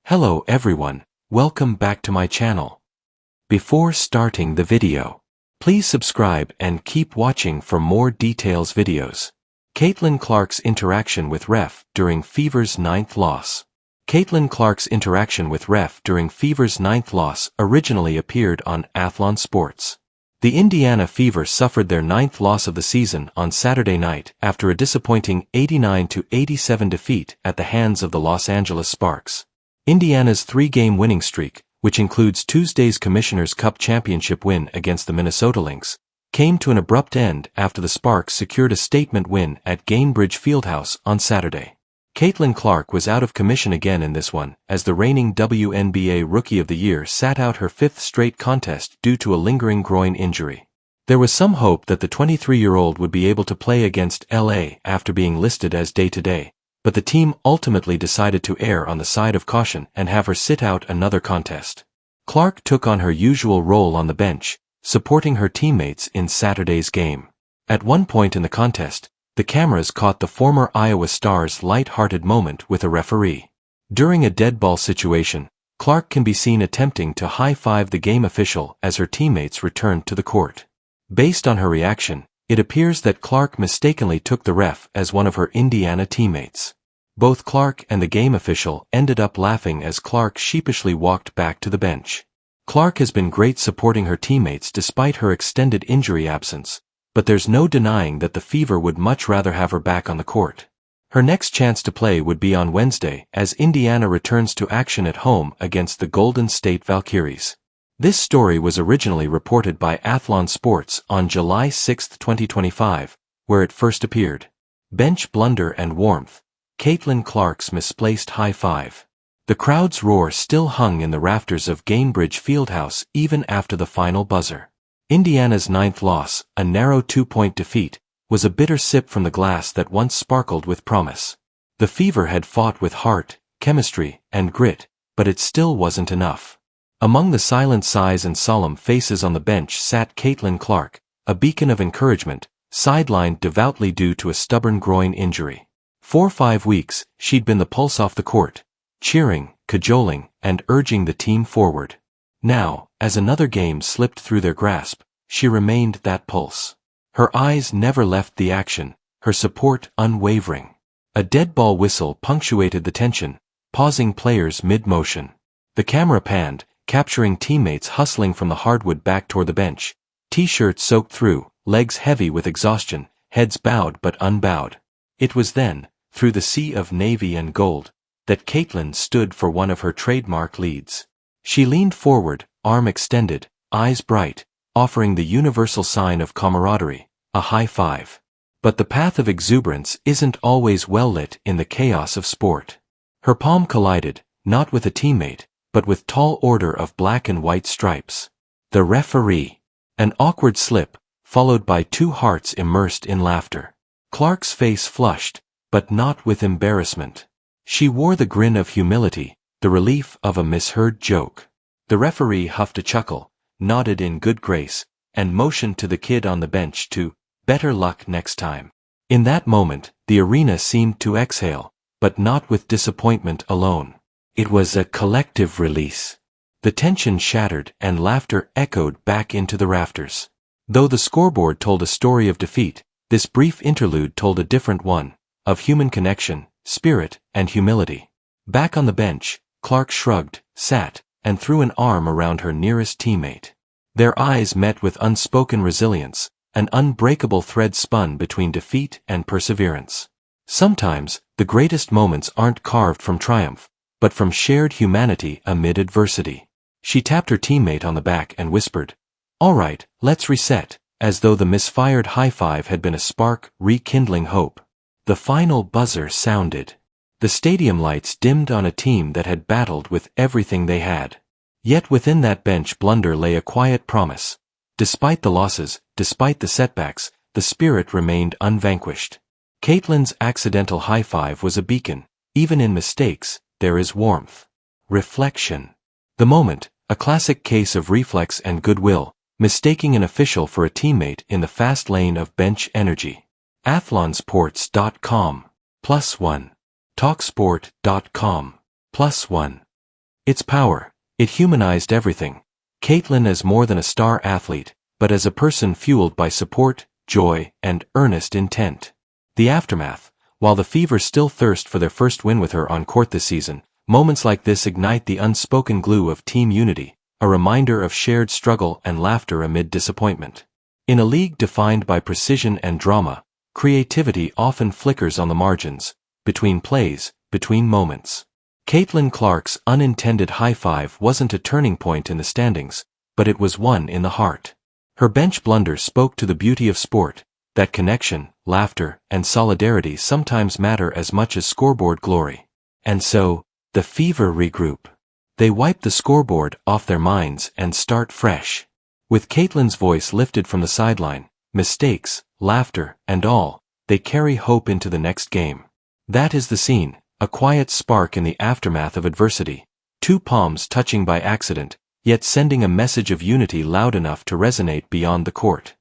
Hello everyone, welcome back to my channel. Before starting the video, please subscribe and keep watching for more details videos. Caitlin Clark's interaction with ref during Fever's 9th loss. Caitlin Clark's interaction with ref during Fever's 9th loss originally appeared on Athlon Sports. The Indiana Fever suffered their 9th loss of the season on Saturday night after a disappointing 89-87 defeat at the hands of the Los Angeles Sparks. Indiana's three-game winning streak, which includes Tuesday's Commissioner's Cup championship win against the Minnesota Lynx, came to an abrupt end after the Sparks secured a statement win at Gainbridge Fieldhouse on Saturday. Caitlin Clark was out of commission again in this one, as the reigning WNBA Rookie of the Year sat out her 5th straight contest due to a lingering groin injury. There was some hope that the 23-year-old would be able to play against LA after being listed as day-to-day, but the team ultimately decided to err on the side of caution and have her sit out another contest. Clark took on her usual role on the bench, supporting her teammates in Saturday's game. At one point in the contest, the cameras caught the former Iowa Star's light-hearted moment with a referee. During a dead ball situation, Clark can be seen attempting to high-five the game official as her teammates returned to the court. Based on her reaction, it appears that Clark mistakenly took the ref as one of her Indiana teammates. Both Clark and the game official ended up laughing as Clark sheepishly walked back to the bench. Clark has been great supporting her teammates despite her extended injury absence, but there's no denying that the Fever would much rather have her back on the court. Her next chance to play would be on Wednesday as Indiana returns to action at home against the Golden State Valkyries. This story was originally reported by Athlon Sports on July 6, 2025, where it first appeared. Bench blunder and warmth. Caitlin Clark's misplaced high five. The crowd's roar still hung in the rafters of Gainbridge Fieldhouse even after the final buzzer. Indiana's 9th loss, a narrow 2-point defeat, was a bitter sip from the glass that once sparkled with promise. The Fever had fought with heart, chemistry, and grit, but it still wasn't enough. Among the silent sighs and solemn faces on the bench sat Caitlin Clark, a beacon of encouragement, sidelined devoutly due to a stubborn groin injury. For 5 weeks, she'd been the pulse off the court, cheering, cajoling, and urging the team forward. Now, as another game slipped through their grasp, she remained that pulse. Her eyes never left the action, her support unwavering. A dead ball whistle punctuated the tension, pausing players mid-motion. The camera panned, capturing teammates hustling from the hardwood back toward the bench, t-shirts soaked through, legs heavy with exhaustion, heads bowed but unbowed. It was then, through the sea of navy and gold, that Caitlin stood for one of her trademark leads. She leaned forward, arm extended, eyes bright, offering the universal sign of camaraderie, a high five. But the path of exuberance isn't always well lit in the chaos of sport. Her palm collided, not with a teammate, but with tall order of black and white stripes. The referee. An awkward slip, followed by 2 hearts immersed in laughter. Clark's face flushed, but not with embarrassment. She wore the grin of humility, the relief of a misheard joke. The referee huffed a chuckle, nodded in good grace, and motioned to the kid on the bench to, "Better luck next time." In that moment, the arena seemed to exhale, but not with disappointment alone. It was a collective release. The tension shattered and laughter echoed back into the rafters. Though the scoreboard told a story of defeat, this brief interlude told a different one, of human connection, spirit, and humility. Back on the bench, Clark shrugged, sat, and threw an arm around her nearest teammate. Their eyes met with unspoken resilience, an unbreakable thread spun between defeat and perseverance. Sometimes, the greatest moments aren't carved from triumph, but from shared humanity amid adversity. She tapped her teammate on the back and whispered, "All right, let's reset," as though the misfired high five had been a spark rekindling hope. The final buzzer sounded. The stadium lights dimmed on a team that had battled with everything they had. Yet within that bench blunder lay a quiet promise. Despite the losses, despite the setbacks, the spirit remained unvanquished. Caitlin's accidental high five was a beacon. Even in mistakes, there is warmth. Reflection. The moment, a classic case of reflex and goodwill, mistaking an official for a teammate in the fast lane of bench energy. Athlonsports.com +1. Talksport.com +1. Its power. It humanized everything. Caitlin as more than a star athlete, but as a person fueled by support, joy, and earnest intent. The aftermath. While the Fever still thirst for their first win with her on court this season, moments like this ignite the unspoken glue of team unity, a reminder of shared struggle and laughter amid disappointment. In a league defined by precision and drama, creativity often flickers on the margins, between plays, between moments. Caitlin Clark's unintended high five wasn't a turning point in the standings, but it was one in the heart. Her bench blunder spoke to the beauty of sport, that connection, laughter, and solidarity sometimes matter as much as scoreboard glory. And so, the Fever regroup. They wipe the scoreboard off their minds and start fresh. With Caitlin's voice lifted from the sideline, mistakes, laughter, and all, they carry hope into the next game. That is the scene, a quiet spark in the aftermath of adversity, two palms touching by accident, yet sending a message of unity loud enough to resonate beyond the court.